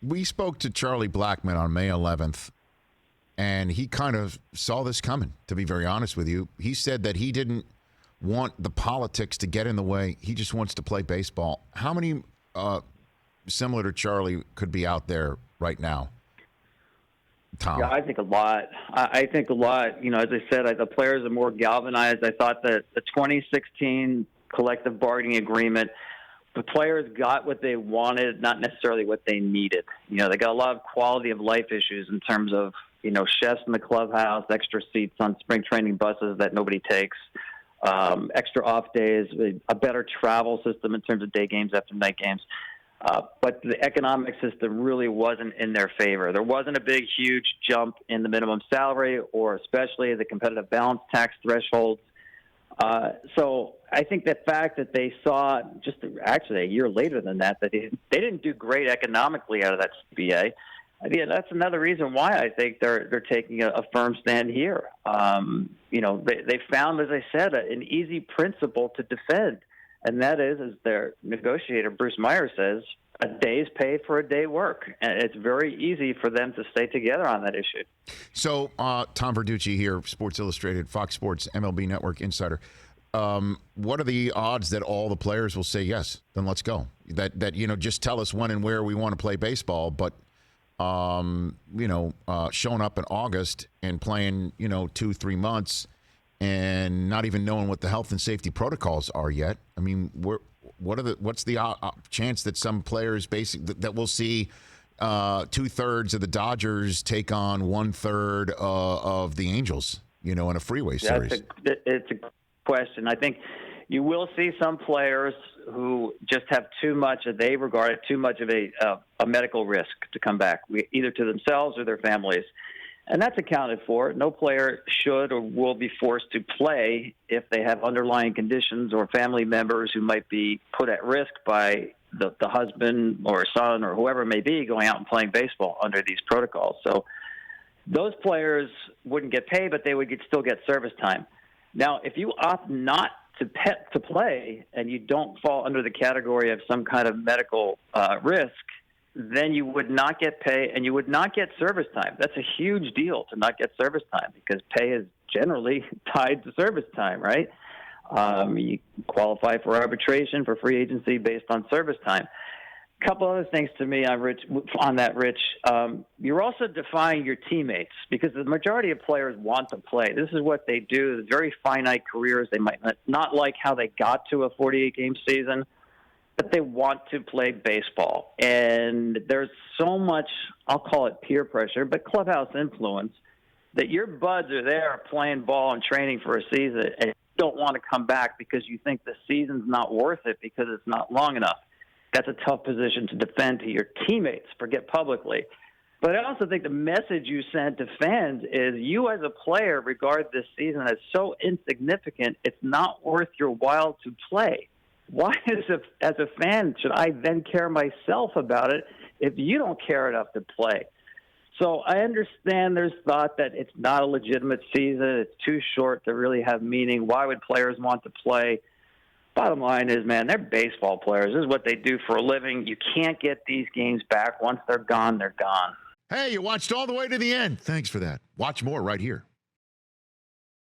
We spoke to Charlie Blackmon on May 11th, and he kind of saw this coming, to be very honest with you. He said that he didn't want the politics to get in the way. He just wants to play baseball. How many similar to Charlie could be out there right now, Tom? Yeah, I think a lot. I think a lot. You know, as I said, the players are more galvanized. I thought that the 2016 collective bargaining agreement, the players got what they wanted, not necessarily what they needed. You know, they got a lot of quality of life issues in terms of, you know, chefs in the clubhouse, extra seats on spring training buses that nobody takes, extra off days, a better travel system in terms of day games after night games. But the economic system really wasn't in their favor. There wasn't a big, huge jump in the minimum salary or especially the competitive balance tax thresholds. So I think the fact that they saw just actually a year later than that they didn't do great economically out of that CBA. I mean, that's another reason why I think they're taking a firm stand here. You know, they found, as I said, an easy principle to defend. And that is, as their negotiator, Bruce Meyer, says, a day's pay for a day work. And it's very easy for them to stay together on that issue. So, Tom Verducci here, Sports Illustrated, Fox Sports, MLB Network Insider. What are the odds that all the players will say yes? Then let's go. That you know, just tell us when and where we want to play baseball. But, you know, showing up in August and playing, you know, 2-3 months and not even knowing what the health and safety protocols are yet. I mean, what's the chance that some players that we'll see 2/3 of the Dodgers take on 1/3 of the Angels, you know, in a freeway series? It's a question. I think you will see some players who just have too much of a medical risk to come back, either to themselves or their families. And that's accounted for. No player should or will be forced to play if they have underlying conditions or family members who might be put at risk by the husband or son or whoever it may be going out and playing baseball under these protocols. So those players wouldn't get paid, but they would still get service time. Now, if you opt not to play and you don't fall under the category of some kind of medical risk, then you would not get pay and you would not get service time. That's a huge deal to not get service time because pay is generally tied to service time, right? You qualify for arbitration, for free agency based on service time. A couple other things to me on that, Rich. You're also defying your teammates because the majority of players want to play. This is what they do. It's very finite careers. They might not like how they got to a 48-game season, but they want to play baseball. And there's so much, I'll call it peer pressure, but clubhouse influence, that your buds are there playing ball and training for a season and you don't want to come back because you think the season's not worth it because it's not long enough. That's a tough position to defend to your teammates, forget publicly. But I also think the message you send to fans is you as a player regard this season as so insignificant, it's not worth your while to play. Why, as a fan, should I then care myself about it if you don't care enough to play? So I understand there's thought that it's not a legitimate season. It's too short to really have meaning. Why would players want to play? Bottom line is, man, they're baseball players. This is what they do for a living. You can't get these games back. Once they're gone, they're gone. Hey, you watched all the way to the end. Thanks for that. Watch more right here.